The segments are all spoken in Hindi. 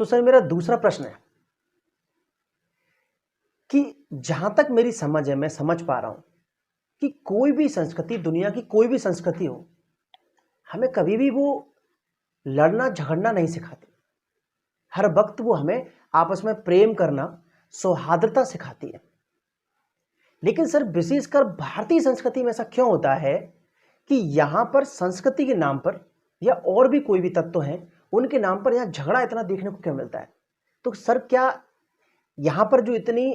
सर मेरा दूसरा प्रश्न है कि जहां तक मेरी समझ है, मैं समझ पा रहा हूं कि कोई भी संस्कृति, दुनिया की कोई भी संस्कृति हो, हमें कभी भी वो लड़ना झगड़ना नहीं सिखाती। हर वक्त वो हमें आपस में प्रेम करना, सौहार्दता सिखाती है। लेकिन सर विशेषकर भारतीय संस्कृति में ऐसा क्यों होता है कि यहां पर संस्कृति के नाम पर या और भी कोई भी तत्व हैं उनके नाम पर यहां झगड़ा इतना देखने को क्यों मिलता है? तो सर क्या यहां पर जो इतनी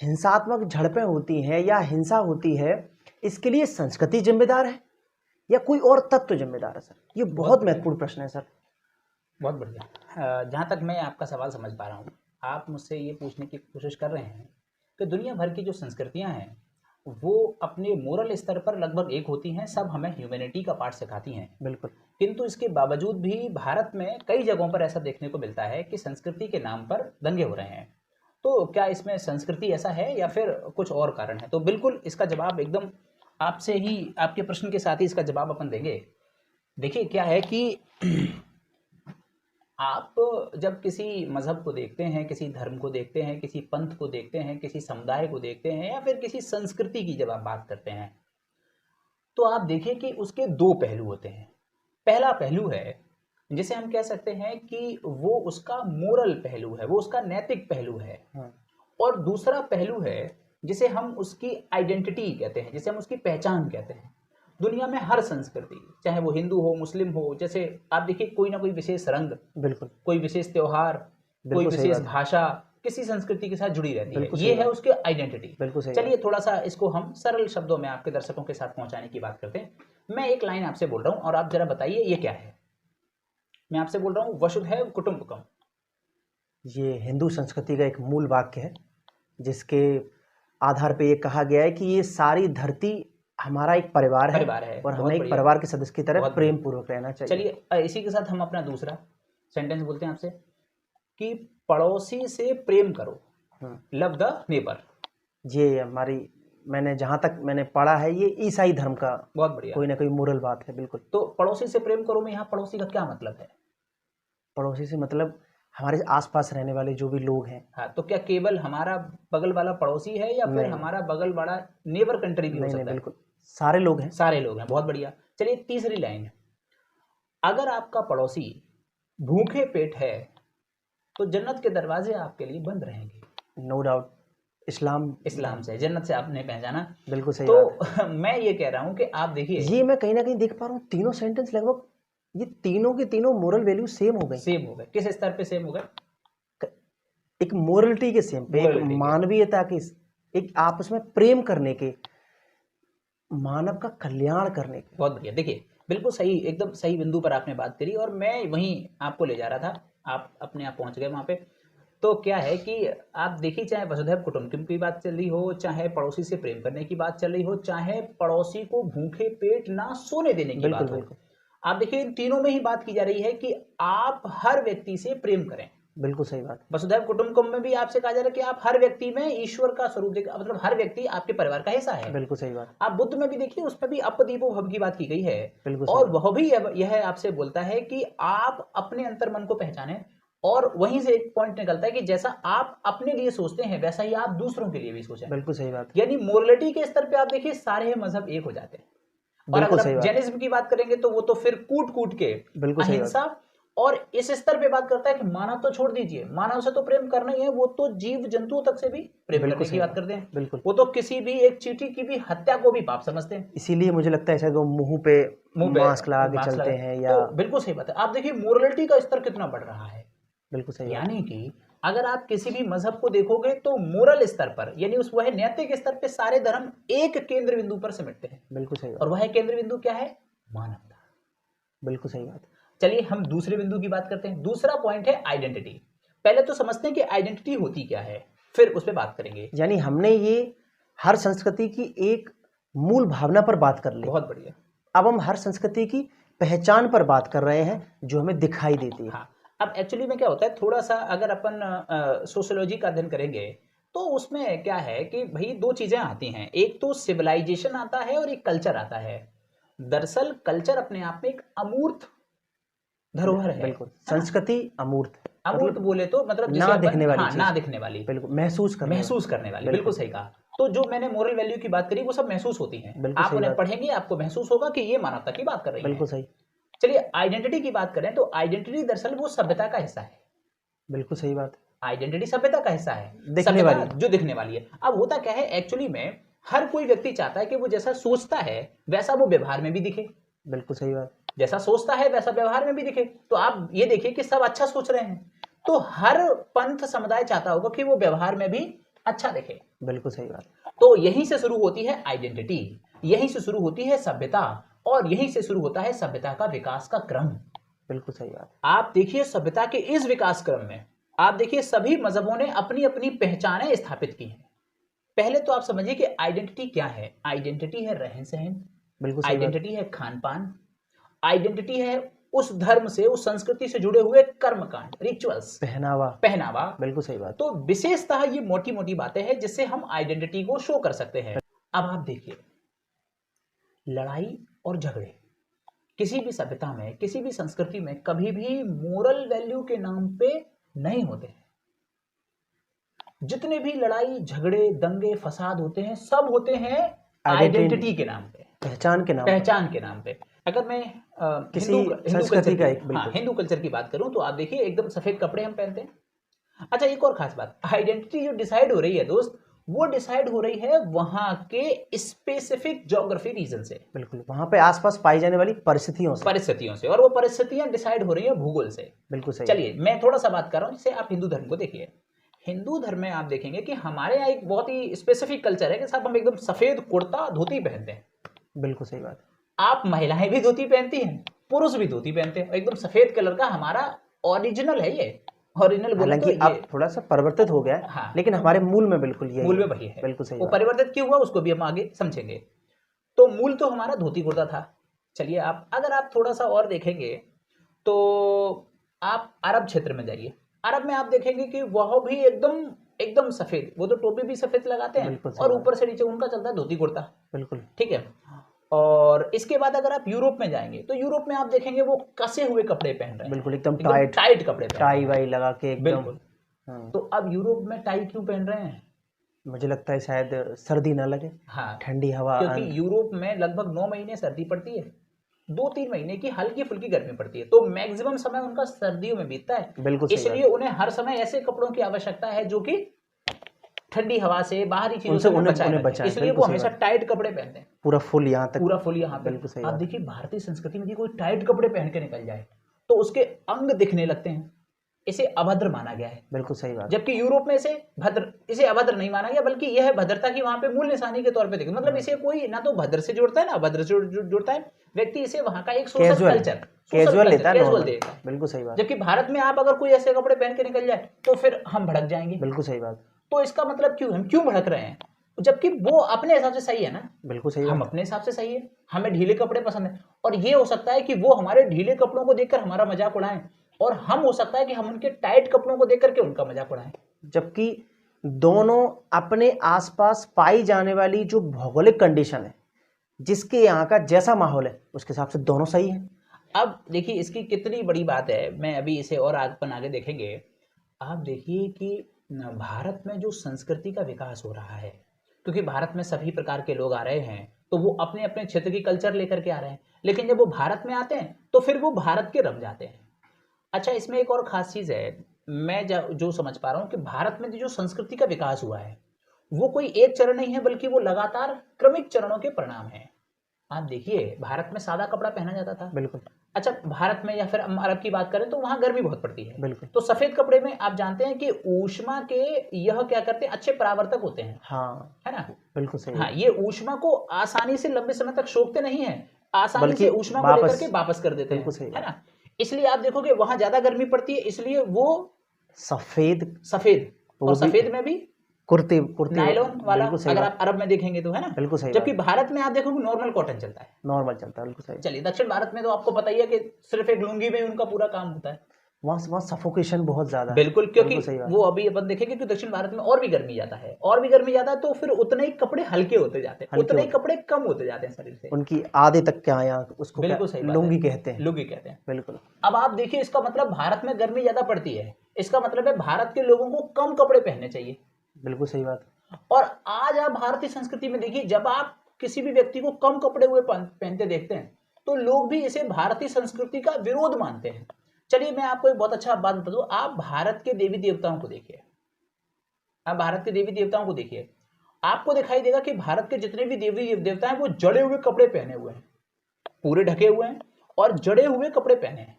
हिंसात्मक झड़पें होती हैं या हिंसा होती है, इसके लिए संस्कृति जिम्मेदार है या कोई और तत्व जिम्मेदार है? सर ये बहुत महत्वपूर्ण प्रश्न है सर। बहुत बढ़िया। जहाँ तक मैं आपका सवाल समझ पा रहा हूँ, आप मुझसे ये पूछने की कोशिश कर रहे हैं कि दुनिया भर की जो संस्कृतियाँ हैं वो अपने मोरल स्तर पर लगभग एक होती हैं, सब हमें ह्यूमैनिटी का पाठ सिखाती हैं। बिल्कुल। किंतु इसके बावजूद भी भारत में कई जगहों पर ऐसा देखने को मिलता है कि संस्कृति के नाम पर दंगे हो रहे हैं। तो क्या इसमें संस्कृति ऐसा है या फिर कुछ और कारण है? तो बिल्कुल इसका जवाब एकदम आपसे ही, आपके प्रश्न के साथ ही इसका जवाब अपन देंगे। देखिए क्या है कि आप जब किसी मजहब को देखते हैं, किसी धर्म को देखते हैं, किसी पंथ को देखते हैं, किसी समुदाय को देखते हैं या फिर किसी संस्कृति की जब आप बात करते हैं, तो आप देखिए कि उसके दो पहलू होते हैं। पहला पहलू है जिसे हम कह सकते हैं कि वो उसका मोरल पहलू है, वो उसका नैतिक पहलू है। और दूसरा पहलू है जिसे हम उसकी आइडेंटिटी कहते हैं, जिसे हम उसकी पहचान कहते हैं। दुनिया में हर संस्कृति, चाहे वो हिंदू हो, मुस्लिम हो, जैसे आप देखिए कोई ना कोई विशेष रंग, बिल्कुल, कोई विशेष त्योहार, कोई विशेष भाषा किसी संस्कृति के साथ जुड़ी रहती है। ये है उसके आइडेंटिटी। चलिए थोड़ा सा इसको हम सरल शब्दों में आपके दर्शकों के साथ पहुंचाने की बात करते हैं। मैं एक लाइन आपसे बोल रहा हूं और आप जरा बताइए ये क्या है। मैं आपसे बोल रहा हूं वसुधैव कुटुंबकम। ये हिंदू संस्कृति का एक मूल वाक्य है जिसके आधार पे ये कहा गया है कि ये सारी धरती हमारा एक परिवार है और हमें एक परिवार के सदस्य की तरह प्रेम पूर्वक रहना चाहिए। चलिए इसी के साथ हम अपना दूसरा सेंटेंस बोलते हैं आपसे कि पड़ोसी से प्रेम करो, लव द नेबर। ये हमारी, मैंने जहां तक मैंने पढ़ा है, ये ईसाई धर्म का बहुत बढ़िया कोई ना कोई मोरल बात है। बिल्कुल। तो पड़ोसी से प्रेम करो में यहाँ पड़ोसी का क्या मतलब है? पड़ोसी से मतलब हमारे आसपास रहने वाले जो भी लोग हैं। हाँ, तो क्या केवल हमारा बगल वाला पड़ोसी है या फिर हमारा बगल वाला नेबर कंट्री भी हो सकता है? बिल्कुल सारे लोग हैं। सारे लोग हैं, बहुत बढ़िया। चलिए तीसरी लाइन, अगर आपका पड़ोसी भूखे पेट है तो जन्नत के दरवाजे आपके लिए बंद रहेंगे। No doubt. इस्लाम से जन्नत से आपने पहचाना। बिल्कुल सही तो बात है। मैं ये कह रहा हूँ कि आप देखिए, ये मैं कहीं ना कहीं देख पा रहा हूँ तीनों सेंटेंस लगभग ये तीनों के तीनों मोरल वैल्यू सेम हो गए। किस स्तर पे सेम हो गए? एक मोरलिटी के सेम पे, एक मानवीयता के, एक आपस में प्रेम करने के, मानव का कल्याण करने के। बहुत बढ़िया। देखिए बिल्कुल सही, एकदम सही बिंदु पर आपने बात करी और मैं वहीं आपको ले जा रहा था, आप अपने आप पहुंच गए वहां पे। तो क्या है कि आप देखिए, चाहे वसुधैव कुटुंबकम की बात चल रही हो, चाहे पड़ोसी से प्रेम करने की बात चल रही हो, चाहे पड़ोसी को भूखे पेट ना सोने देने की बात हो, आप देखिए इन तीनों में ही बात की जा रही है कि आप हर व्यक्ति से प्रेम करें। बिल्कुल सही बात। वसुधैव कुटुंबकम में भी आपसे कहा जा रहा है कि आप हर व्यक्ति में ईश्वर का स्वरूप देखा, मतलब हर व्यक्ति आपके परिवार का हिस्सा है। बिल्कुल सही बात। आप बुद्ध में भी देखिए, उसमें भी अपदीपो भव की बात की गई है। और वह भी यह आपसे बोलता है कि आप अपने अंतर्मन को पहचानें और वहीं से एक पॉइंट निकलता है कि जैसा आप अपने लिए सोचते हैं वैसा ही आप दूसरों के लिए भी सोचें। बिल्कुल सही बात। यानी मोरलिटी के स्तर पे आप देखिए सारे मजहब एक हो जाते हैं। और अगर आप जैनिज्म की बात करेंगे तो वो तो फिर कूट कूट के अहिंसा, और इस स्तर पे बात करता है कि मानव तो छोड़ दीजिए, मानव से तो प्रेम करना ही है, वो तो जीव जंतुओं तक से भी प्रेम करने की बात करते हैं। बिल्कुल। वो तो किसी भी एक चींटी की भी हत्या को भी पाप समझते हैं। इसीलिए मुझे लगता है शायद वो मुंह पे मास्क लगा के चलते हैं या तो बिल्कुल सही बात है। आप देखिए मोरलिटी का स्तर कितना बढ़ रहा है। बिल्कुल सही। यानी कि अगर आप किसी भी मजहब को देखोगे तो मोरल स्तर पर, यानी उस वह नैतिक स्तर पे सारे धर्म एक केंद्र बिंदु पर सिमटते हैं। बिल्कुल सही बात। और वह केंद्र बिंदु क्या है? मानवता। बिल्कुल सही बात। चलिए हम दूसरे बिंदु की बात करते हैं। दूसरा पॉइंट है आइडेंटिटी। पहले तो समझते हैं कि आइडेंटिटी होती क्या है, फिर उस पर बात करेंगे। यानी हमने ये हर संस्कृति की एक मूल भावना पर बात कर ली। बहुत बढ़िया। अब हम हर संस्कृति की पहचान पर बात कर रहे हैं जो हमें दिखाई देती है। हाँ, अब एक्चुअली में क्या होता है, थोड़ा सा अगर अपन सोशियोलॉजी का अध्ययन करेंगे तो उसमें क्या है कि भाई दो चीजें आती हैं, एक तो सिविलाइजेशन आता है और एक कल्चर आता है। दरअसल कल्चर अपने आप में एक अमूर्त धरोहर है। बिल्कुल, संस्कृति अमूर्त है, अमूर्त बोले तो मतलब जिसे ना अपन- दिखने वाली हाँ, चीज। ना दिखने वाली, बिल्कुल महसूस करने वाली, बिल्कुल सही कहा। तो जो मैंने मोरल वैल्यू की बात करी वो सब महसूस होती हैं। बिल्कुल आप सही उन्हें बात। पढ़ेंगे आपको महसूस होगा कि ये मानवता की बात कर रही है। बिल्कुल सही, चलिए आइडेंटिटी की बात करें तो आइडेंटिटी दरअसल वो सभ्यता का हिस्सा है। बिल्कुल सही बात। आइडेंटिटी सभ्यता का हिस्सा है, दिखने सभ्यता वाली। जो दिखने वाली है। अब होता क्या है एक्चुअली में, हर कोई व्यक्ति चाहता है कि वो जैसा सोचता है वैसा वो व्यवहार में भी दिखे, बिल्कुल सही बात। जैसा सोचता है वैसा व्यवहार में भी दिखे। तो आप ये देखिए कि सब अच्छा सोच रहे हैं, तो हर पंथ समुदाय चाहता होगा कि वो व्यवहार में भी अच्छा दिखे। बिल्कुल सही बात। तो यहीं से शुरू होती है आइडेंटिटी, यहीं से शुरू होती है सभ्यता, और यहीं से शुरू होता है सभ्यता का विकास का क्रम। बिल्कुल सही बात। आप देखिए सभ्यता के इस विकास क्रम में आप देखिए सभी मजहबों ने अपनी अपनी पहचानें स्थापित की हैं। पहले तो आप समझिए कि आइडेंटिटी क्या है। आइडेंटिटी है रहन सहन, बिल्कुल सही बात। आइडेंटिटी है खान पान, आइडेंटिटी है उस धर्म से उस संस्कृति से जुड़े हुए कर्मकांड, रिचुअल्स, पहनावा। पहनावा। बिल्कुल सही बात। तो विशेषतः ये मोटी मोटी बातें हैं जिससे हम आइडेंटिटी को शो कर सकते हैं। अब आप देखिए लड़ाई और झगड़े किसी भी सभ्यता में, किसी भी संस्कृति में कभी भी मोरल वैल्यू के नाम पे नहीं होते हैं। जितने भी लड़ाई झगड़े दंगे फसाद होते हैं सब होते हैं आइडेंटिटी के नाम पे, पहचान के नाम। पहचान के नाम पे। अगर मैं किसी हिंदू संस्कृति का एक हाँ, बिल्कुल। हिंदू कल्चर की बात करूं तो आप देखिए एकदम सफेद कपड़े हम पहनते हैं। अच्छा एक और खास बात, आइडेंटिटी जो डिसाइड हो रही है दोस्त, वो डिसाइड हो रही है वहां के स्पेसिफिक ज्योग्राफी रीजन से, बिल्कुल वहां पे आसपास पाई जाने वाली परिस्थितियों से, और वो परिस्थितियां डिसाइड हो रही है भूगोल से। बिल्कुल सही। चलिए मैं थोड़ा सा बात कर रहा हूं, जैसे आप हिंदू धर्म को देखिए। हिंदू धर्म में आप देखेंगे कि हमारे यहाँ एक बहुत ही स्पेसिफिक कल्चर है कि साहब हम एकदम सफेद कुर्ता धोती पहनते हैं। बिल्कुल सही बात। आप महिलाएं भी धोती पहनती हैं, पुरुष भी धोती पहनते हैं, एकदम सफेद कलर का हमारा ओरिजिनल है ये। ओरिजिनल बोले तो हालांकि अब ये थोड़ा सा परिवर्तित हो गया है, हाँ, लेकिन हमारे मूल में बिल्कुल यही मूल में है। वही है। बिल्कुल सही वो बात। परिवर्तित क्यों हुआ उसको भी हम आगे समझेंगे। तो मूल तो हमारा धोती कुर्ता था। चलिए आप अगर आप थोड़ा सा और देखेंगे तो आप अरब क्षेत्र में जाइए। अरब में आप देखेंगे कि वह भी एकदम एकदम सफेद, वो तो टोपी भी सफेद लगाते हैं बिल्कुल सही और बात। ऊपर से नीचे उनका चलता है धोती कुर्ता। बिल्कुल ठीक है। और इसके बाद अगर आप यूरोप में जाएंगे तो यूरोप में आप देखेंगे वो कसे हुए कपड़े पहन रहे हैं, बिल्कुल एकदम एकदम टाइट टाइट कपड़े पहन रहे टाई हैं। वाई लगा के एकदम। बिल्कुल। तो अब यूरोप में टाई क्यों पहन रहे हैं? मुझे लगता है शायद सर्दी ना लगे, हाँ, ठंडी हवा। क्योंकि यूरोप में लगभग 9 महीने सर्दी पड़ती है, 2-3 महीने की हल्की फुल्की गर्मी पड़ती है, तो मैक्सिमम समय उनका सर्दियों में बीतता है। बिल्कुल सही इसलिए उन्हें हर समय ऐसे कपड़ों की आवश्यकता है जो कि ठंडी हवा से बाहरी चीजों से उन्हें बचाए रखें। बचाएं। इसलिए बिल्कुल वो सही हमेशा बात। टाइट कपड़े पहनते हैं, पूरा फुल यहाँ तक। पूरा फुल यहाँ पे। बिल्कुल सही आप बात। देखिए भारतीय संस्कृति में कोई टाइट कपड़े पहन के निकल जाए तो उसके अंग दिखने लगते हैं, इसे अभद्र माना गया है। बिल्कुल सही बात। जबकि यूरोप में इसे अभद्र नहीं माना गया, बल्कि यह भद्रता की वहां पे मूल निशानी के तौर पे देखा। मतलब इसे कोई ना तो भद्र से जोड़ता है ना अभद्र से जुड़ता है, व्यक्ति इसे वहां का एक सोशल कल्चर, कैजुअल लेता है, कैजुअल normal। देता है। बिल्कुल सही बात। जबकि भारत में आप अगर कोई ऐसे कपड़े पहन के निकल जाए तो फिर हम भड़क जाएंगे। बिल्कुल सही बात। तो इसका मतलब क्यों, हम क्यों भड़क रहे हैं? जबकि वो अपने हिसाब से सही है ना, बिल्कुल सही हम बात। अपने हिसाब से सही है, हमें ढीले कपड़े पसंद है, और ये हो सकता है कि वो हमारे ढीले कपड़ों को देखकर हमारा मजाक उड़ाएं, और हम हो सकता है कि हम उनके टाइट कपड़ों को देख करके उनका मजाक उड़ाएं। जबकि दोनों अपने आसपास पाई जाने वाली जो भौगोलिक कंडीशन है, जिसके यहाँ का जैसा माहौल है, उसके हिसाब से दोनों सही है। अब देखिए इसकी कितनी बड़ी बात है, मैं अभी इसे और आगे देखेंगे। आप देखिए कि भारत में जो संस्कृति का विकास हो रहा है, क्योंकि भारत में सभी प्रकार के लोग आ रहे हैं, तो वो अपने अपने क्षेत्र की कल्चर लेकर के आ रहे हैं, लेकिन जब वो भारत में आते हैं तो फिर वो भारत के रम जाते हैं। अच्छा इसमें एक और खास चीज़ है, मैं जो समझ पा रहा हूँ कि भारत में जो संस्कृति का विकास हुआ है वो कोई एक चरण नहीं है, बल्कि वो लगातार क्रमिक चरणों के परिणाम है। आप देखिए भारत में सादा कपड़ा पहना जाता था। बिल्कुल। अच्छा भारत में या फिर हम अरब की बात करें तो वहां गर्मी बहुत पड़ती है। बिल्कुल। तो सफेद कपड़े में आप जानते हैं कि ऊष्मा के यह क्या करते हैं, अच्छे परावर्तक होते हैं। हाँ है ना? बिल्कुल सही। हाँ, ये ऊष्मा को आसानी से लंबे समय तक सोखते नहीं है, आसानी बल्कि से ऊष्मा को लेकर के वापस कर देते बिल्कुल हैं। सही है ना? इसलिए आप देखोगे वहां ज्यादा गर्मी पड़ती है, इसलिए वो सफेद और सफेद में भी कुर्ते नायलॉन वाला, बिल्कुल सही अगर बात। आप अरब में देखेंगे तो, है ना? बिल्कुल सही जबकि बात। भारत में आप देखोगे नॉर्मल कॉटन चलता है, नॉर्मल चलता है। बिल्कुल सही। चलिए दक्षिण भारत में तो आपको पता ही है कि सिर्फ एक लुंगी में उनका पूरा काम होता है। वहाँ सफोकेशन बहुत ज्यादा है। बिल्कुल, क्योंकि बिल्कुल सही बात। वो अभी अपन देखेंगे कि दक्षिण भारत में और भी गर्मी ज्यादा है, और भी गर्मी ज्यादा है, तो फिर उतने ही कपड़े हल्के होते जाते हैं, हल्के उतने ही होते कपड़े कम होते जाते हैं शरीर से। उनकी आधे तक क्या यहाँ उसको क्या बिल्कुल सही बात लुंगी है, कहते हैं। लुंगी कहते हैं। बिल्कुल अब आप देखिए, इसका मतलब भारत में गर्मी ज्यादा पड़ती है, इसका मतलब है भारत के लोगों को कम कपड़े पहनने चाहिए। बिल्कुल सही बात। और आज आप भारतीय संस्कृति में देखिए, जब आप किसी भी व्यक्ति को कम कपड़े हुए पहनते देखते हैं तो लोग भी इसे भारतीय संस्कृति का विरोध मानते हैं। चलिए मैं आपको एक बहुत अच्छा बात बता दूं, आप भारत के देवी देवताओं को देखिए, आप भारत के देवी देवताओं को देखिए, आपको दिखाई देगा कि भारत के जितने भी देवी देवता हैं वो जड़े हुए कपड़े पहने हुए हैं, पूरे ढके हुए हैं और जड़े हुए कपड़े पहने हैं।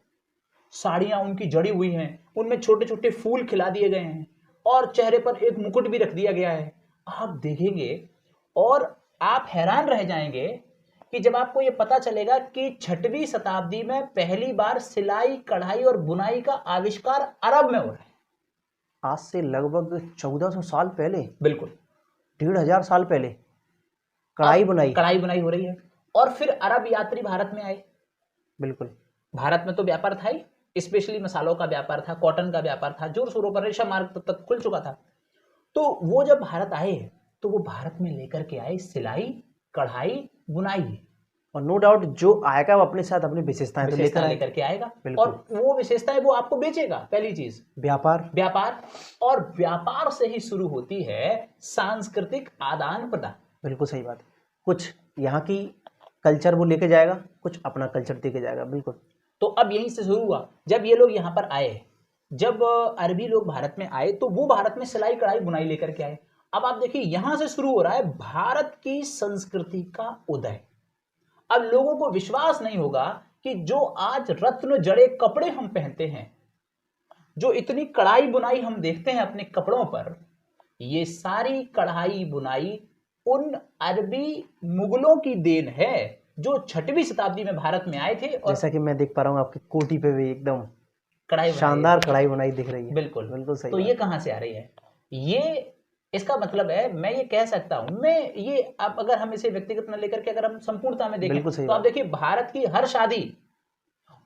साड़ियां उनकी जड़ी हुई हैं, उनमें छोटे छोटे फूल खिला दिए गए हैं और चेहरे पर एक मुकुट भी रख दिया गया है। आप देखेंगे और आप हैरान रह जाएंगे कि जब आपको ये पता चलेगा कि 6वीं शताब्दी में पहली बार सिलाई, कढ़ाई और बुनाई का आविष्कार अरब में हो रहा है। आज से लगभग 1400 साल पहले, बिल्कुल 1500 साल पहले कढ़ाई बुनाई हो रही है। और फिर अरब यात्री भारत में आए। बिल्कुल, भारत में तो व्यापार था ही, स्पेशली मसालों का व्यापार था, कॉटन का व्यापार था, जोर शोरों पर रेशा मार्ग तक खुल चुका था। तो वो जब भारत आए तो वो भारत में लेकर के आए सिलाई, कढ़ाई, बुनाई, और नो डाउट जो आएगा वो अपने साथ अपनी विशेषताएं तो लेकर के आएगा। और वो विशेषताएं वो आपको बेचेगा। पहली चीज व्यापार, और व्यापार से ही शुरू होती है सांस्कृतिक आदान प्रदान। बिल्कुल सही बात। कुछ यहाँ की कल्चर वो लेके जाएगा, कुछ अपना कल्चर देके जाएगा। बिल्कुल। तो अब यहीं से शुरू हुआ, जब ये लोग यहाँ पर आए, जब अरबी लोग भारत में आए तो वो भारत में सिलाई, कढ़ाई, बुनाई लेकर के आए। अब आप देखिए यहां से शुरू हो रहा है भारत की संस्कृति का उदय। अब लोगों को विश्वास नहीं होगा कि जो आज रत्न जड़े कपड़े हम पहनते हैं, जो इतनी कढ़ाई बुनाई हम देखते हैं अपने कपड़ों पर, ये सारी कढ़ाई बुनाई उन अरबी मुगलों की देन है जो 6वीं शताब्दी में भारत में आए थे। और जैसा कि मैं देख पा रहा हूँ आपकी कोटी पे भी एकदम कढ़ाई, शानदार कढ़ाई बुनाई दिख रही है। बिल्कुल बिल्कुल सही। तो ये कहां से आ रही है? ये इसका मतलब है, मैं ये कह सकता हूं, मैं ये अब अगर हम इसे व्यक्तिगत न लेकर के अगर हम संपूर्णता में देखें तो आप देखिए भारत की हर शादी,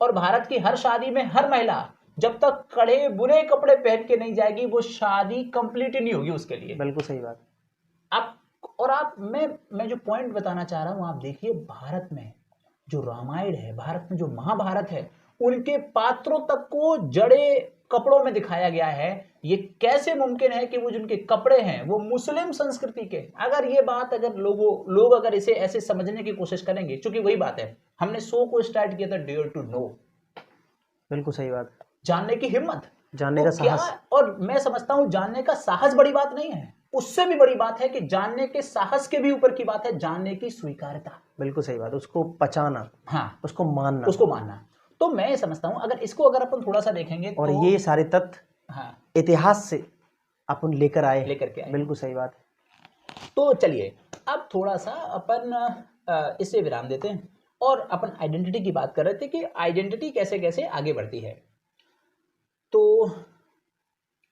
और भारत की हर शादी में हर महिला जब तक कड़े बुने कपड़े पहन के नहीं जाएगी वो शादी कंप्लीट ही नहीं होगी उसके लिए। बिल्कुल सही बात। आप मैं जो पॉइंट बताना चाह रहा हूं, आप देखिए भारत में जो रामायण है, भारत में जो महाभारत है, उनके पात्रों तक को जड़े कपड़ों में दिखाया गया है। ये कैसे मुमकिन है कि वो जिनके कपड़े हैं वो मुस्लिम संस्कृति के? अगर ये बात अगर लोग अगर इसे ऐसे समझने की कोशिश करेंगे, क्योंकि वही बात है, हमने शो को स्टार्ट किया था डेयर टू नो। बिल्कुल सही बात। जानने की हिम्मत, जानने का साहस। और मैं समझता हूं जानने का साहस बड़ी बात नहीं है, उससे भी बड़ी बात है कि जानने के साहस के भी ऊपर की बात है जानने की स्वीकार्यता। बिल्कुल सही बात। उसको पहचाना, हाँ, उसको मानना। तो मैं समझता हूं अगर इसको अगर अपन थोड़ा सा देखेंगे और तो ये सारे तथ्य हाँ, इतिहास से अपन लेकर आए। बिल्कुल सही बात। तो चलिए अब थोड़ा सा अपन इससे विराम देते हैं और अपन आइडेंटिटी की बात कर रहे थे कि आइडेंटिटी कैसे कैसे आगे बढ़ती है। तो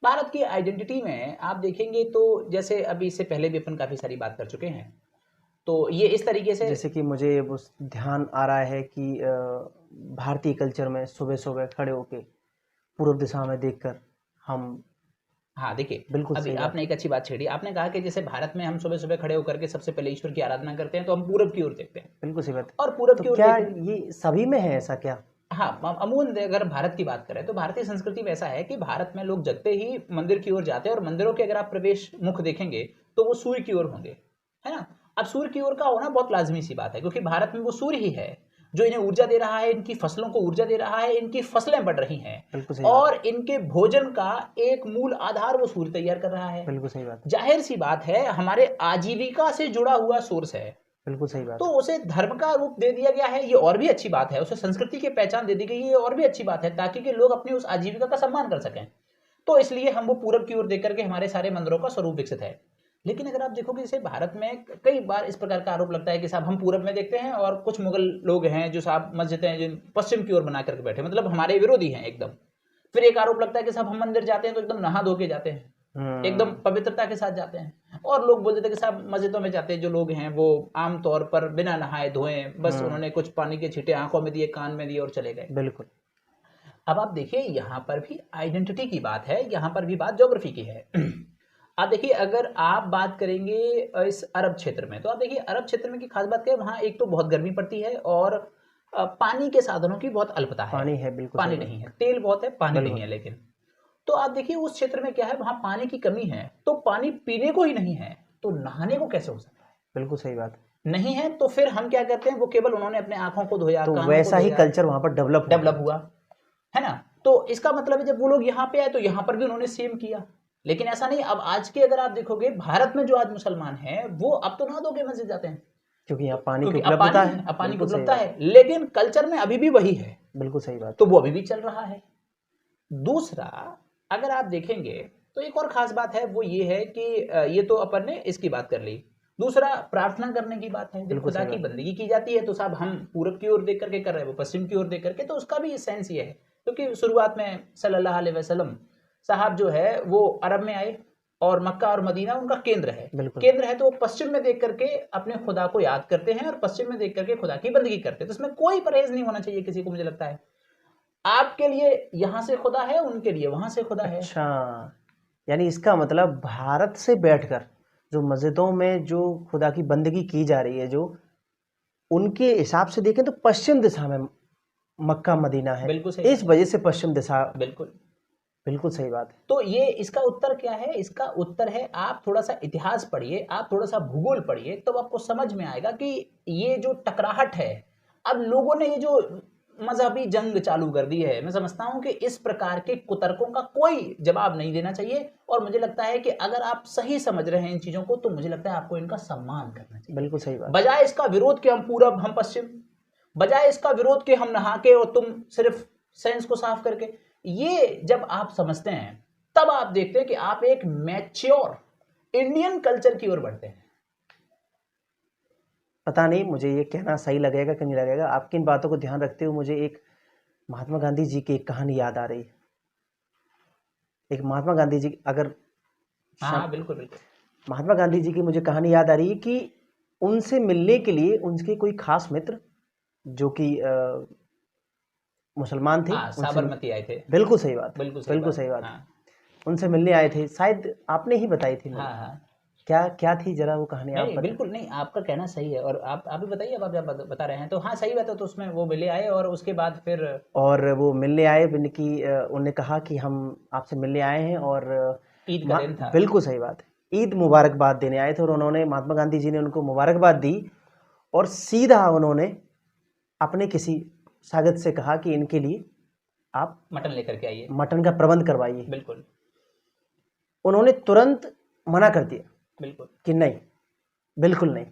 भारत की आइडेंटिटी में आप देखेंगे तो जैसे अभी इससे पहले भी अपन काफी सारी बात कर चुके हैं, तो ये इस तरीके से, जैसे कि मुझे ध्यान आ रहा है कि भारतीय कल्चर में सुबह सुबह खड़े होके पूर्व दिशा में देखकर हम, हाँ देखिए बिल्कुल अभी आपने एक अच्छी बात छेड़ी, आपने कहा कि जैसे भारत में हम सुबह सुबह खड़े होकर के सबसे पहले ईश्वर की आराधना करते हैं तो हम पूरब की ओर देखते हैं। बिल्कुल सही बात। और पूरब की ओर क्या ये सभी में है ऐसा क्या? हाँ, अमूमन अगर भारत की बात करें तो भारतीय संस्कृति में ऐसा है कि भारत में लोग जगते ही मंदिर की ओर जाते हैं, और मंदिरों के अगर आप प्रवेश मुख देखेंगे तो वो सूर्य की ओर होंगे, है ना। अब सूर्य की ओर का होना बहुत लाजमी सी बात है, क्योंकि भारत में वो सूर्य ही है जो इन्हें ऊर्जा दे रहा है, इनकी फसलों को ऊर्जा दे रहा है, इनकी फसलें बढ़ रही हैं और इनके भोजन का एक मूल आधार वो सूर्य तैयार कर रहा है। बिल्कुल सही बात। जाहिर सी बात है हमारे आजीविका से जुड़ा हुआ सोर्स है। बिल्कुल सही बात। तो उसे धर्म का रूप दे दिया गया है, ये और भी अच्छी बात है। उसे संस्कृति की पहचान दे दी गई है, ये और भी अच्छी बात है, ताकि कि लोग अपनी उस आजीविका का सम्मान कर सकें। तो इसलिए हम वो पूरब की ओर देख करके हमारे सारे मंदिरों का स्वरूप विकसित है। लेकिन अगर आप देखोगे जैसे भारत में कई बार इस प्रकार का आरोप लगता है कि साहब हम पूरब में देखते हैं और कुछ मुगल लोग हैं जो साहब मस्जिदें जो पश्चिम की ओर बना करके बैठे, मतलब हमारे विरोधी हैं एकदम। फिर एक आरोप लगता है कि साहब हम मंदिर जाते हैं तो एकदम नहा धो के जाते हैं, एकदम पवित्रता के साथ जाते हैं। और लोग बोल देते हैं कि साहब मस्जिदों में जाते हैं जो लोग हैं वो आमतौर पर बिना नहाए धोए, बस उन्होंने कुछ पानी के छींटे आंखों में दिए, कान में दिए और चले गए। बिल्कुल। अब आप देखिए यहाँ पर भी आइडेंटिटी की बात है, यहाँ पर भी बात ज्योग्राफी की है। आप देखिए अगर आप बात करेंगे इस अरब क्षेत्र में, तो आप देखिए अरब क्षेत्र में की खास बात क्या है, वहाँ एक तो बहुत गर्मी पड़ती है और पानी के साधनों की बहुत अल्पता है। पानी है, बिल्कुल पानी सही नहीं है, तेल बहुत है, पानी नहीं है। लेकिन तो आप देखिए उस क्षेत्र में क्या है, वहाँ पानी की कमी है, तो पानी पीने को ही नहीं है, तो नहाने को कैसे हो सकता है? बिल्कुल सही बात। नहीं है तो फिर हम क्या करते हैं, वो केवल उन्होंने अपने आंखों को धोया, तो कानों को वैसा ही धोया, कल्चर वहां पर डेवलप हुआ, है ना। तो इसका मतलब है जब वो लोग यहाँ पे आए तो यहाँ पर भी उन्होंने सेम किया। लेकिन ऐसा नहीं, अब आज के अगर आप देखोगे भारत में जो आज मुसलमान हैं वो अब तो नहा धो के मस्जिद जाते हैं, क्योंकि यहाँ पानी की क्योंकि अब उपलब्धता पानी है। है, अब पानी की बिल्कुल सही उपलब्धता बात। है, लेकिन कल्चर में अभी भी वही है, बिल्कुल सही बात। तो वो अभी भी चल रहा है। दूसरा अगर आप देखेंगे तो एक और खास बात है, वो ये है कि ये तो अपन ने इसकी बात कर ली। दूसरा प्रार्थना करने की बात है, जब बिल्कुल खुदा सही की बात। बंदगी की जाती है तो साहब हम पूरब की ओर देख करके कर रहे हैं, वो पश्चिम की ओर देख करके, तो उसका भी सेंस ये है, क्योंकि शुरुआत में सल्लल्लाहु अलैहि वसल्लम साहब जो है वो अरब में आए और मक्का और मदीना उनका केंद्र है, बिल्कुल। केंद्र है, तो वो पश्चिम में देख करके अपने खुदा को याद करते हैं और पश्चिम में देख करके खुदा की बंदगी करते हैं। तो इसमें कोई परहेज नहीं होना चाहिए किसी को, मुझे लगता है आपके लिए यहाँ से खुदा है, उनके लिए वहां से खुदा है। अच्छा, यानी इसका मतलब भारत से बैठकर जो मस्जिदों में जो खुदा की बंदगी की जा रही है, जो उनके हिसाब से देखें तो पश्चिम दिशा में मक्का मदीना है, बिल्कुल सही इस वजह से पश्चिम दिशा। बिल्कुल बिल्कुल सही बात है। तो ये इसका उत्तर क्या है, इसका उत्तर है आप थोड़ा सा इतिहास पढ़िए, आप थोड़ा सा भूगोल पढ़िए, तब तो आपको समझ में आएगा कि ये जो टकराहट है, अब लोगों ने ये जो मजहबी जंग चालू कर दी है, मैं समझता हूं कि इस प्रकार के कुतर्कों का कोई जवाब नहीं देना चाहिए। और मुझे लगता है कि अगर आप सही समझ रहे हैं इन चीजों को, तो मुझे लगता है आपको इनका सम्मान करना चाहिए, बिल्कुल सही बात। बजाय इसका विरोध के हम पूरब हम पश्चिम, बजाय इसका विरोध के हम नहा के और तुम सिर्फ सेंस को साफ करके। ये जब आप समझते हैं तब आप देखते हैं कि आप एक मैच्योर इंडियन कल्चर की ओर बढ़ते हैं। पता नहीं मुझे ये कहना सही लगेगा कि नहीं लगेगा, आपकी इन बातों को ध्यान रखते हुए मुझे एक महात्मा गांधी जी की एक कहानी याद आ रही है। एक महात्मा गांधी जी, अगर हाँ बिल्कुल बिल्कुल, महात्मा गांधी जी की मुझे कहानी याद आ रही है कि उनसे मिलने के लिए उनके कोई खास मित्र जो कि मुसलमान थे, हाँ साबरमती आए थे। बिल्कुल सही बात, बिल्कुल सही बात। हाँ उनसे मिलने आए थे, शायद आपने ही बताई थी मुझे। हाँ हाँ, क्या क्या थी जरा वो कहानी आप नहीं बताएं। बिल्कुल नहीं, आपका कहना सही है, और आप भी बताइए, अब आप जब बता रहे हैं तो हाँ सही बात है। तो उसमें वो मिले आए और उसके बाद फिर और वो मिलने आए, उनकी उन्होंने कहा कि हम आपसे मिलने आए हैं और ईद का दिन था। बिल्कुल सही बात है, ईद मुबारकबाद देने आए थे। और उन्होंने, महात्मा गांधी जी ने उनको मुबारकबाद दी और सीधा उन्होंने अपने किसी शागिर्द से कहा कि इनके लिए आप मटन लेकर के आइए, मटन का प्रबंध करवाइए। बिल्कुल उन्होंने तुरंत मना कर दिया बिल्कुल कि नहीं, बिल्कुल नहीं,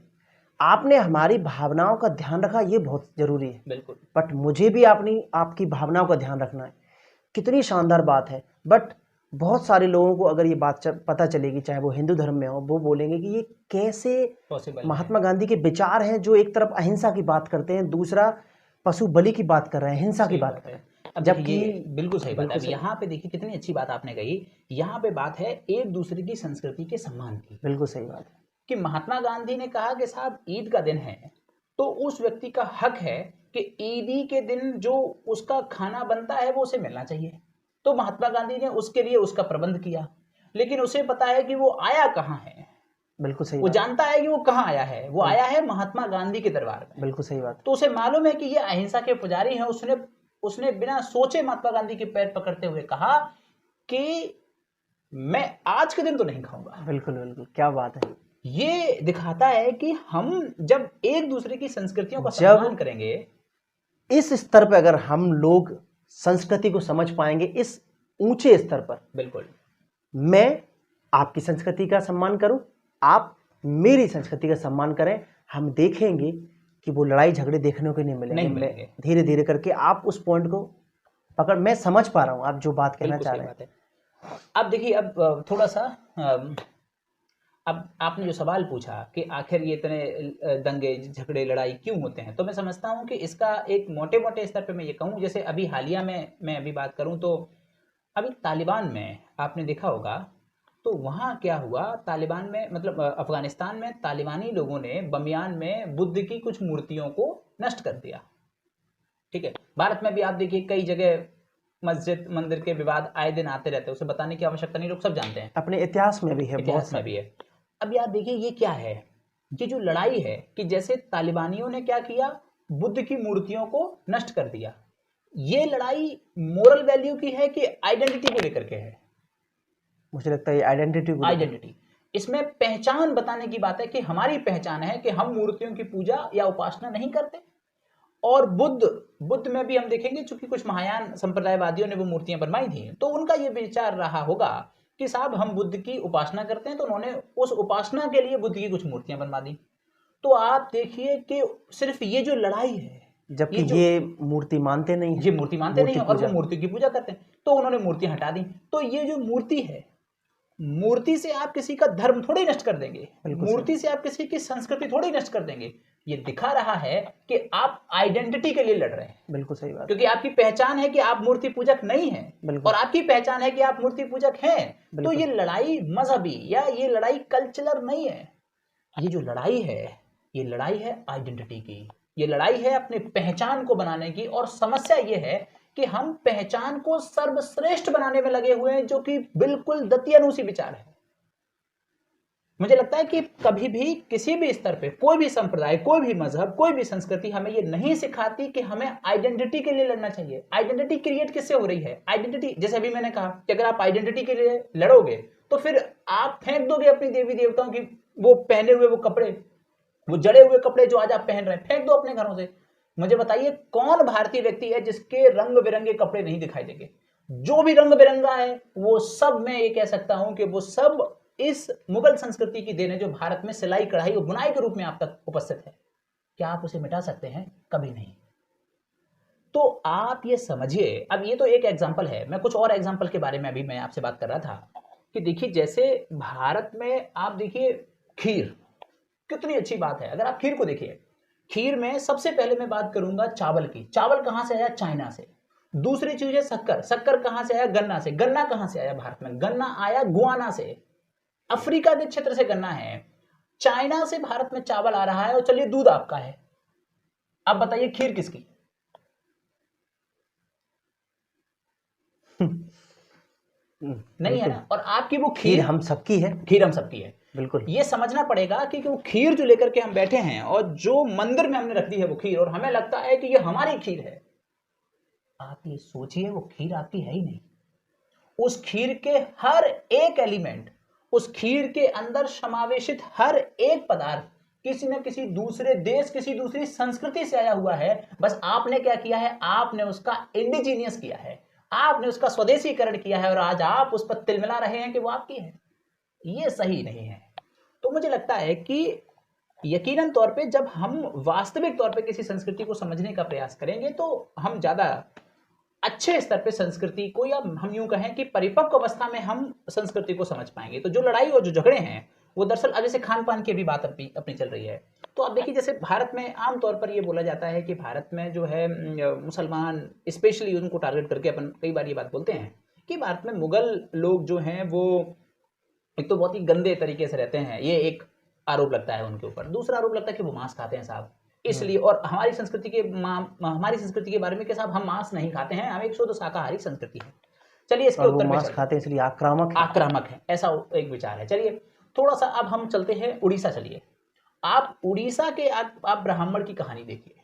आपने हमारी भावनाओं का ध्यान रखा, ये बहुत जरूरी है, बिल्कुल, बट मुझे भी आपकी भावनाओं का ध्यान रखना है। कितनी शानदार बात है। बट बहुत सारे लोगों को अगर ये बात पता चलेगी, चाहे वो हिंदू धर्म में हो, वो बोलेंगे कि ये कैसे पॉसिबल महात्मा गांधी के विचार हैं, जो एक तरफ अहिंसा की बात करते हैं, दूसरा पशु बलि की बात कर रहे हैं, हिंसा की बात कर रहे हैं। जबकि बिल्कुल सही बात है। अब यहाँ पे देखिए कितनी अच्छी बात आपने कही, यहाँ पे बात है एक दूसरे की संस्कृति के सम्मान की। बिल्कुल सही बात है कि महात्मा गांधी ने कहा कि साहब ईद का दिन है, तो उस व्यक्ति का हक है कि ईदी के दिन जो उसका खाना बनता है वो उसे मिलना चाहिए। तो महात्मा गांधी ने उसके लिए उसका प्रबंध किया, लेकिन उसे पता है कि वो आया कहाँ है, बिल्कुल सही वो बात। जानता है कि वो कहाँ आया है, वो आया है महात्मा गांधी के दरबार में। बिल्कुल सही बात। तो उसे मालूम है कि ये अहिंसा के पुजारी हैं। उसने बिना सोचे महात्मा गांधी के पैर पकड़ते हुए कहा कि मैं आज के दिन तो नहीं खाऊंगा। बिल्कुल बिल्कुल, क्या बात है। ये दिखाता है कि हम जब एक दूसरे की संस्कृतियों का सम्मान करेंगे, इस स्तर पर अगर हम लोग संस्कृति को समझ पाएंगे, इस ऊंचे स्तर पर, बिल्कुल, मैं आपकी संस्कृति का सम्मान करूं, आप मेरी संस्कृति का सम्मान करें, हम देखेंगे कि वो लड़ाई झगड़े देखने को नहीं मिलेंगे। धीरे धीरे करके आप उस पॉइंट को पकड़, मैं समझ पा रहा हूं आप जो बात कहना चाह रहे हैं। अब देखिए, अब थोड़ा सा, अब आपने जो सवाल पूछा कि आखिर ये इतने दंगे झगड़े लड़ाई क्यों होते हैं, तो मैं समझता हूं कि इसका एक मोटे मोटे स्तर पे मैं ये कहूं, जैसे अभी हालिया में मैं अभी बात करूं तो अभी तालिबान में आपने देखा होगा, तो वहाँ क्या हुआ, तालिबान में मतलब अफगानिस्तान में तालिबानी लोगों ने बमियान में बुद्ध की कुछ मूर्तियों को नष्ट कर दिया। ठीक है, भारत में भी आप देखिए कई जगह मस्जिद मंदिर के विवाद आए दिन आते रहते हैं, उसे बताने की आवश्यकता नहीं, लोग सब जानते हैं, अपने इतिहास में भी है, बहुत इतिहास में भी है। अब यार देखिए ये क्या है, ये जो लड़ाई है कि जैसे तालिबानियों ने क्या किया, बुद्ध की मूर्तियों को नष्ट कर दिया, ये लड़ाई मोरल वैल्यू की है कि आइडेंटिटी को लेकर के है? मुझे लगता है आइडेंटिटी, इसमें पहचान बताने की बात है कि हमारी पहचान है कि हम मूर्तियों की पूजा या उपासना नहीं करते। और बुद्ध में भी हम देखेंगे, चूंकि कुछ महायान संप्रदायवादियों ने वो मूर्तियां बनवाई थी, तो उनका ये विचार रहा होगा कि साहब हम बुद्ध की उपासना करते हैं, तो उन्होंने उस उपासना के लिए बुद्ध की कुछ मूर्तियां बनवा दी। तो आप देखिए कि सिर्फ ये जो लड़ाई है, जबकि ये मूर्ति मानते नहीं, ये मूर्ति मानते नहीं और वो मूर्ति की पूजा करते हैं, तो उन्होंने मूर्ति हटा दी। तो ये जो मूर्ति है, मूर्ति से आप किसी का धर्म थोड़ी नष्ट कर देंगे, मूर्ति से आप किसी की संस्कृति थोड़ी नष्ट कर देंगे। ये दिखा रहा है कि आप आइडेंटिटी के लिए लड़ रहे हैं। बिल्कुल सही बात, क्योंकि आपकी पहचान है कि आप मूर्ति पूजक नहीं हैं और आपकी पहचान है कि आप मूर्ति पूजक हैं। तो ये लड़ाई मजहबी या ये लड़ाई कल्चरल नहीं है, ये जो लड़ाई है, ये लड़ाई है आइडेंटिटी की, ये लड़ाई है अपने पहचान को बनाने की। और समस्या ये है कि हम पहचान को सर्वश्रेष्ठ बनाने में लगे हुए हैं, जो कि बिल्कुल दतियानूसी विचार है। मुझे लगता है कि कभी भी किसी भी स्तर पे कोई भी संप्रदाय, कोई भी मजहब, कोई भी संस्कृति हमें ये नहीं सिखाती कि हमें आइडेंटिटी के लिए लड़ना चाहिए। आइडेंटिटी क्रिएट किससे हो रही है? आइडेंटिटी, जैसे अभी मैंने कहा कि अगर आप आइडेंटिटी के लिए लड़ोगे तो फिर आप फेंक दोगे अपनी देवी देवताओं की वो पहने हुए वो कपड़े, वो जड़े हुए कपड़े जो आज आप पहन रहे हैं, फेंक दो अपने घरों से। मुझे बताइए कौन भारतीय व्यक्ति है जिसके रंग बिरंगे कपड़े नहीं दिखाई देंगे? जो भी रंग बिरंगा है वो सब, मैं ये कह सकता हूं कि वो सब इस मुगल संस्कृति की देन है, जो भारत में सिलाई कढ़ाई और बुनाई के रूप में आप तक उपस्थित है। क्या आप उसे मिटा सकते हैं? कभी नहीं। तो आप ये समझिए, अब ये तो एक एग्जांपल है, मैं कुछ और एग्जांपल के बारे में अभी मैं आपसे बात कर रहा था कि देखिए जैसे भारत में आप देखिए खीर कितनी अच्छी बात है। अगर आप खीर को देखिए, खीर में सबसे पहले मैं बात करूंगा चावल की। चावल कहां से आया? चाइना से। दूसरी चीज है शक्कर। शक्कर कहां से आया? गन्ना से। गन्ना कहां से आया भारत में? गन्ना आया गुआना से, अफ्रीका के क्षेत्र से गन्ना है। चाइना से भारत में चावल आ रहा है। और चलिए दूध आपका है, अब बताइए खीर किसकी? नहीं है ना। और आपकी वो खीर हम सबकी है, खीर हम सबकी है। बिल्कुल। ये समझना पड़ेगा कि वो खीर जो लेकर के हम बैठे हैं और जो मंदिर में हमने रख दी है वो खीर, और हमें लगता है कि ये हमारी खीर है। आप ये सोचिए वो खीर आपकी है ही नहीं। उस खीर के हर एक एलिमेंट, उस खीर के अंदर समावेशित हर एक पदार्थ किसी न किसी दूसरे देश, किसी दूसरी संस्कृति से आया हुआ है। बस आपने क्या किया है? आपने उसका इंडिजीनियस किया है, आपने उसका स्वदेशीकरण किया है, और आज आप उस पर तिलमिला रहे हैं कि वो आपकी है। ये सही नहीं है। तो मुझे लगता है कि यकीनन तौर पे जब हम वास्तविक तौर पे किसी संस्कृति को समझने का प्रयास करेंगे तो हम ज्यादा अच्छे स्तर पे संस्कृति को, या हम यूं कहें कि परिपक्व अवस्था में हम संस्कृति को समझ पाएंगे। तो जो लड़ाई और जो झगड़े हैं वो दरअसल अब जैसे खान पान की भी बात अपनी चल रही है। तो आप देखिए जैसे भारत में आमतौर पर ये बोला जाता है कि भारत में जो है मुसलमान, स्पेशली उनको टारगेट करके अपन कई बार ये बात बोलते हैं कि भारत में मुगल लोग जो हैं वो एक तो बहुत ही गंदे तरीके से रहते हैं, ये एक आरोप लगता है उनके ऊपर। दूसरा आरोप लगता है कि वो मांस खाते हैं साहब, इसलिए। और हमारी संस्कृति के बारे में कि साहब हम मांस नहीं खाते हैं, हम एक शुद्ध शाकाहारी संस्कृति है। चलिए इसके उत्तर में मांस खाते हैं इसलिए आक्रामक है, ऐसा एक विचार है। चलिए थोड़ा सा अब हम चलते हैं उड़ीसा। चलिए आप उड़ीसा के आप ब्राह्मण की कहानी देखिए,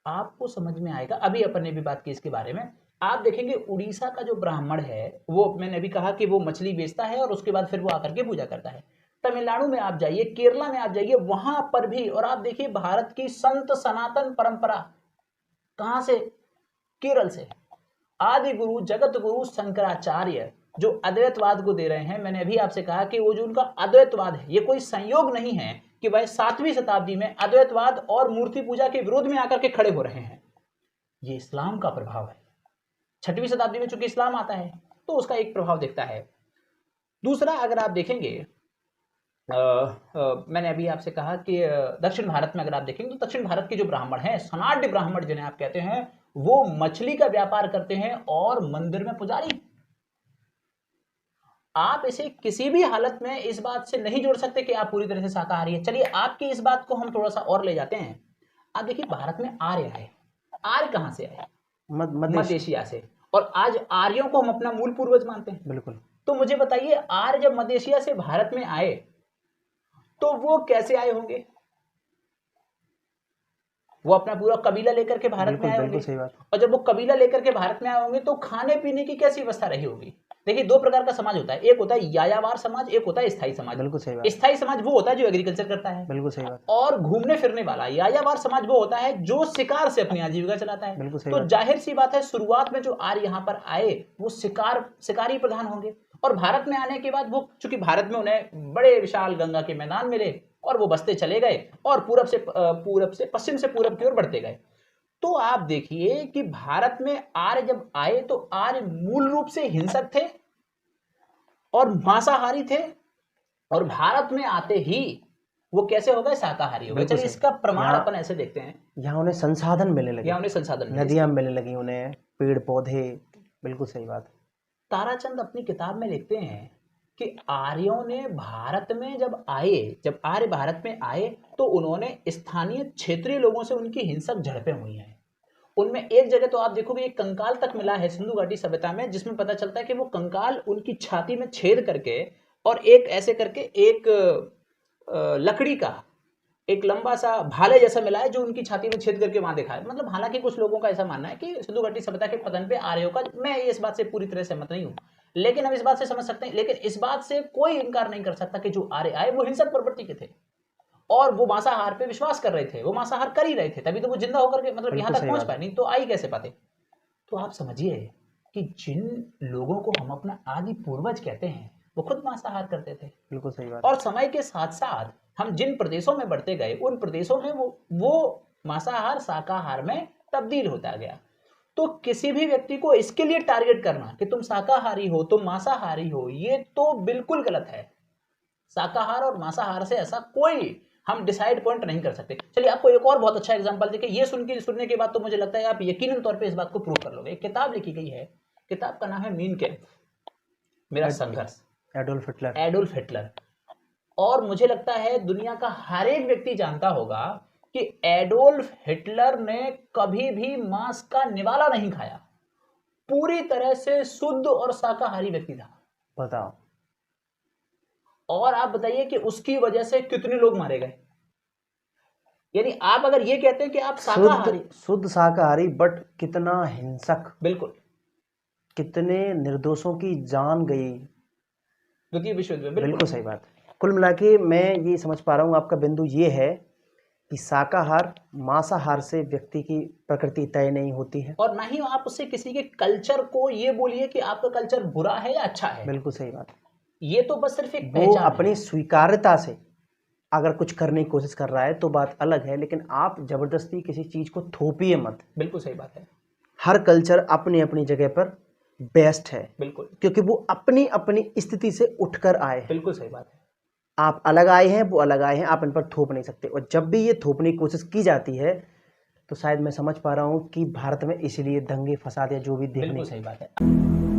आपको समझ में आएगा। अभी अपन ने भी बात की इसके बारे में। आप देखेंगे उड़ीसा का जो ब्राह्मण है वो, मैंने अभी कहा कि वो मछली बेचता है और उसके बाद फिर वो आकर के पूजा करता है। तमिलनाडु में आप जाइए, केरला में आप जाइए, वहां पर भी। और आप देखिए भारत की संत सनातन परंपरा कहां से? केरल से। आदि गुरु जगत गुरु शंकराचार्य जो अद्वैतवाद को दे रहे हैं, मैंने अभी आपसे कहा कि वो जो उनका अद्वैतवाद है, ये कोई संयोग नहीं है कि वह 7वीं शताब्दी में अद्वैतवाद और मूर्ति पूजा के विरोध में आकर के खड़े हो रहे हैं। ये इस्लाम का प्रभाव है। 6वीं शताब्दी में चूंकि इस्लाम आता है तो उसका एक प्रभाव दिखता है। दूसरा अगर आप देखेंगे, मैंने अभी आपसे कहा कि दक्षिण भारत में अगर आप देखेंगे तो दक्षिण भारत के जो ब्राह्मण हैं, सनाड्य ब्राह्मण जिन्हें आप कहते हैं, वो मछली का व्यापार करते हैं और मंदिर में पुजारी। आप इसे किसी भी हालत में इस बात से नहीं जोड़ सकते कि आप पूरी तरह से शाकाहारी है। चलिए आपकी इस बात को हम थोड़ा सा और ले जाते हैं। आप देखिए भारत में आर्य है। आर्य कहां से आए? मध्य एशिया से। और आज आर्यों को हम अपना मूल पूर्वज मानते हैं। बिल्कुल। तो मुझे बताइए, आर्य जब मध्य एशिया से भारत में आए तो वो कैसे आए होंगे? वो अपना पूरा कबीला लेकर के भारत में आए होंगे। सही बात। और जब वो कबीला लेकर के भारत में आए होंगे तो खाने पीने की कैसी व्यवस्था रही होगी? देखिए, दो प्रकार का समाज होता है, एक होता है यायावार समाज, एक होता है स्थायी समाज। बिल्कुल सही बात। स्थायी समाज वो होता है जो एग्रीकल्चर करता है। बिल्कुल सही बात। और घूमने फिरने वाला यायावार समाज वो होता है जो शिकार से अपनी आजीविका चलाता है। बिल्कुल सही तो बात। जाहिर सी बात है, शुरुआत में जो आर्य यहाँ पर आए वो शिकारी प्रधान होंगे। और भारत में आने के बाद वो, चूंकि भारत में उन्हें बड़े विशाल गंगा के मैदान मिले और वो बसते चले गए और पूरब से पश्चिम से पूरब की ओर बढ़ते गए। तो आप देखिए कि भारत में आर्य जब आए तो आर्य मूल रूप से हिंसक थे और मांसाहारी थे, और भारत में आते ही वो कैसे हो गए? शाकाहारी हो गए। चलिए, इसका प्रमाण अपन ऐसे देखते हैं। यहाँ उन्हें संसाधन मिलने लगे, यहाँ उन्हें संसाधन मिले, नदियां मिलने लगी उन्हें, पेड़ पौधे। बिल्कुल सही बात। ताराचंद अपनी किताब में लिखते हैं कि आर्यों ने भारत में जब आर्य भारत में आए तो उन्होंने स्थानीय क्षेत्रीय लोगों से उनकी हिंसक झड़पें हुई हैं। उनमें एक जगह तो आप देखोगे एक कंकाल तक मिला है सिंधु घाटी सभ्यता में, जिसमें पता चलता है कि वो कंकाल उनकी छाती में छेद करके और एक ऐसे करके एक लकड़ी का एक लंबा सा भाले जैसा मिला है जो उनकी छाती में छेद करके वहां देखा है। मतलब हालांकि कुछ लोगों का ऐसा मानना है कि सिंधु घाटी सभ्यता के पतन पे आर्यों का, मैं इस बात से पूरी तरह सहमत नहीं हूं, लेकिन हम इस बात से समझ सकते हैं, लेकिन इस बात से कोई इनकार नहीं कर सकता कि जो आर्य आए वो हिंसक प्रवृत्ति के थे और वो मांसाहार पे विश्वास कर रहे थे, वो मांसाहार कर ही रहे थे, तभी तो वो जिंदा होकर के मतलब यहाँ तक पहुंच पाए, नहीं तो आ ही कैसे पाते। तो आप समझिए कि जिन लोगों को हम अपना आदि पूर्वज कहते हैं वो खुद मांसाहार करते थे। बिल्कुल सही बात। और समय के साथ साथ हम जिन प्रदेशों में बढ़ते गए उन प्रदेशों में वो मांसाहार शाकाहार में तब्दील होता गया। तो किसी भी व्यक्ति को इसके लिए टारगेट करना कि तुम शाकाहारी हो, तुम मांसाहारी हो, ये तो बिल्कुल गलत है। शाकाहार और मांसाहार से ऐसा कोई हम डिसाइड पॉइंट नहीं कर सकते। चलिए, आपको एक और बहुत अच्छा एग्जांपल देखिए, ये सुनने के बाद तो मुझे लगता है आप यकीनन तौर पे इस बात को प्रूव कर लोगे। एक किताब लिखी गई है, किताब का नाम है मीन कैम्प, मेरा संघर्ष, एडोल्फ हिटलर। और मुझे लगता है दुनिया का हर एक व्यक्ति जानता होगा कि एडोल्फ हिटलर ने कभी भी मांस का निवाला नहीं खाया, पूरी तरह से शुद्ध और शाकाहारी व्यक्ति था। बताओ। और आप बताइए कि उसकी वजह से कितने लोग मारे गए। यानी आप अगर ये कहते हैं कि आप शाकाहारी, शुद्ध शाकाहारी, बट कितना हिंसक, बिल्कुल, कितने निर्दोषों की जान गई द्वितीय विश्व युद्ध में। बिल्कुल सही बात। कुल मिला के मैं ये समझ पा रहा हूँ, आपका बिंदु ये है कि शाकाहार मांसाहार से व्यक्ति की प्रकृति तय नहीं होती है, और ना ही आप उससे किसी के कल्चर को ये बोलिए कि आपका कल्चर बुरा है या अच्छा है। बिल्कुल सही बात। ये तो बस सिर्फ एक वो अपनी स्वीकार्यता से अगर कुछ करने की कोशिश कर रहा है तो बात अलग है, लेकिन आप जबरदस्ती किसी चीज को थोपिए मत। बिल्कुल सही बात है। हर कल्चर अपनी अपनी जगह पर बेस्ट है, बिल्कुल, क्योंकि वो अपनी अपनी स्थिति से उठकर आए हैं। बिल्कुल सही बात है। आप अलग आए हैं, वो अलग आए हैं, आप इन पर थोप नहीं सकते। और जब भी ये थोपने की कोशिश की जाती है तो शायद मैं समझ पा रहा हूँ कि भारत में इसलिए दंगे फसाद या जो भी देखने। बिल्कुल सही बात है।